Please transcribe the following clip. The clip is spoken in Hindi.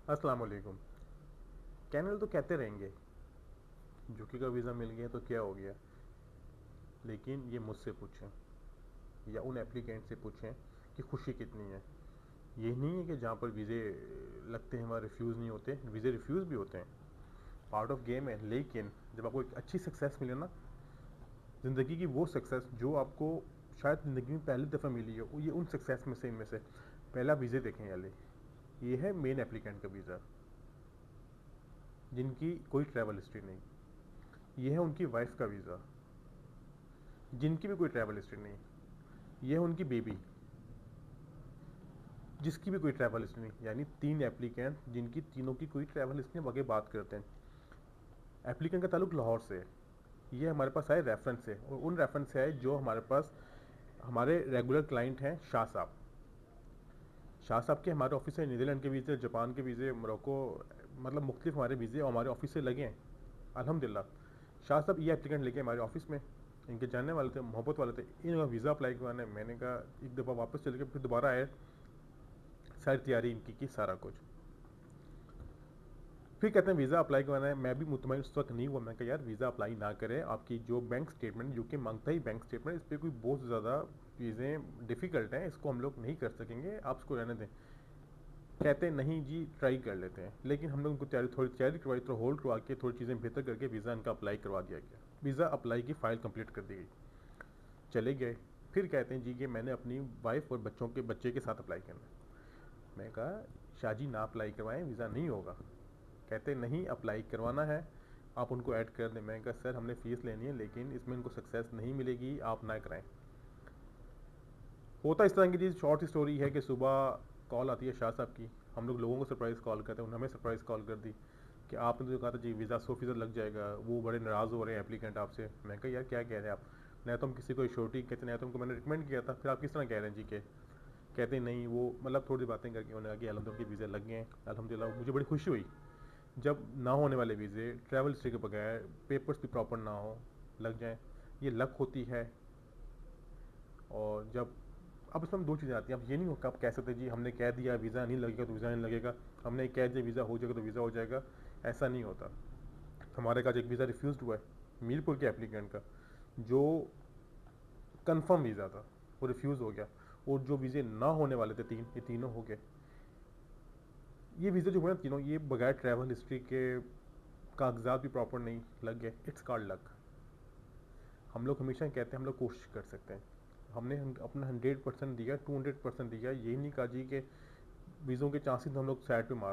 अस्सलाम वालेकुम। कैनल तो कहते रहेंगे झुकी का वीज़ा मिल गया तो क्या हो गया, लेकिन ये मुझसे पूछें या उन एप्लीकेंट से पूछें कि खुशी कितनी है। ये नहीं है कि जहाँ पर वीज़े लगते हैं वहाँ रिफ्यूज़ नहीं होते, वीज़े रिफ्यूज़ भी होते हैं, पार्ट ऑफ गेम है। लेकिन जब आपको एक अच्छी सक्सेस मिले ना, ज़िंदगी की वो सक्सेस जो आपको शायद ज़िंदगी में पहली दफ़ा मिली हो, ये उन सक्सेस में से इनमें से पहला वीज़े देखें वाले ये है मेन एप्लीकेंट का वीज़ा, जिनकी कोई ट्रैवल हिस्ट्री नहीं। ये है उनकी वाइफ का वीज़ा, जिनकी भी कोई ट्रैवल हिस्ट्री नहीं। ये है उनकी बेबी, जिसकी भी कोई ट्रैवल हिस्ट्री नहीं। यानी तीन एप्लीकेंट जिनकी तीनों की कोई ट्रैवल हिस्ट्री नहीं, आगे बात करते हैं। एप्लीकेंट का ताल्लुक लाहौर से है। ये हमारे पास आए रेफरेंस से, और उन रेफरेंस से आए जो हमारे पास हमारे रेगुलर क्लाइंट हैं शाह साहब। शाह साहब के हमारे ऑफिस से नीदरलैंड के वीज़े, जापान के वीज़े, मोरक्को, मतलब मुख्तलिफ हमारे वीज़े और हमारे ऑफिस से लगे हैं अल्हम्दुलिल्लाह। शाह साहब ये एप्लीकेंट लेके हमारे ऑफिस में, इनके जानने वाले थे, मोहब्बत वाले थे, इनका वीज़ा अप्लाई करवाना है। मैंने कहा एक दफ़ा वापस चल के फिर दोबारा आए, सारी तैयारी इनकी की, सारा कुछ। फिर कहते हैं वीज़ा अप्लाई करवाना है। मैं भी मुतमईन उस वक्त नहीं हुआ, मैं कहा यार वीज़ा अप्लाई ना करें, आपकी जो बैंक स्टेटमेंट यूके मांगता ही बैंक स्टेटमेंट, इस पर कोई बहुत ज़्यादा चीज़ें डिफ़िकल्ट हैं, इसको हम लोग नहीं कर सकेंगे, आप इसको रहने दें। कहते हैं नहीं जी ट्राई कर लेते हैं। लेकिन हम लोग उनको थोड़ी तैयारी करवाई, थोड़ा होल्ड करवा के थोड़ी चीज़ें बेहतर करके वीज़ा इनका अप्लाई करवा दिया गया। वीज़ा अप्लाई की फ़ाइल कंप्लीट कर दी गई, चले गए। फिर कहते हैं जी कि मैंने अपनी वाइफ और बच्चे के साथ अप्लाई करना है। मैं कहा शाह जी ना अप्लाई करवाएं, वीज़ा नहीं होगा। कहते नहीं अप्लाई करवाना है, आप उनको ऐड कर दें। मैं कहा सर हमने फ़ीस लेनी है, लेकिन इसमें इनको सक्सेस नहीं मिलेगी, आप ना कराएं। होता इस तरह की चीज़, शॉर्ट स्टोरी है कि सुबह कॉल आती है शाह साहब की, हम लोग लोगों को सरप्राइज़ कॉल करते हैं, उन्होंने हमें सरप्राइज़ कॉल कर दी कि आपने तो कहा था जी वीज़ा 100% लग जाएगा, वो बड़े नाराज़ हो रहे हैं एप्लीकेंट आपसे। मैं कहा यार क्या कह रहे हैं आप, नहीं तो हम किसी को श्योरिटी कहते, नहीं तो हमको मैंने रिकमेंड किया था, फिर आप किस तरह कह रहे हैं जी के। कहते नहीं वो मतलब थोड़ी बातें करके उन्होंने कहा कि अल्हम्दुलिल्लाह वीज़े लग गए हैं। अल्हम्दुलिल्लाह मुझे बड़ी खुशी हुई जब ना होने वाले वीज़े, ट्रैवल हिस्ट्री के बगैर, पेपर्स भी प्रॉपर ना हो, लग जाएं। ये लक होती है। और जब अब इसमें दो चीज़ें आती हैं, अब ये नहीं हो आप कह सकते जी हमने कह दिया वीज़ा नहीं लगेगा तो वीज़ा नहीं लगेगा, हमने कह दिया वीज़ा हो जाएगा तो वीज़ा हो जाएगा, ऐसा नहीं होता। हमारे पास एक वीज़ा रिफ्यूज़ हुआ है मीरपुर के एप्लीकेंट का, जो कंफर्म वीज़ा था, वो रिफ्यूज़ हो गया। और जो वीज़े ना होने वाले थे तीन, ये तीनों हो गए। ये वीज़ा जो हुए ना तीनों, ये बगैर ट्रैवल हिस्ट्री के, कागजात भी प्रॉपर नहीं, लग गए। It's called luck. हम लोग हमेशा कहते हैं हम लोग कोशिश कर सकते हैं, हमने अपना 100% दिया, 200% दिया। यही नहीं कहा जी कि वीज़ों के चांसेस हम लोग साइड पे मार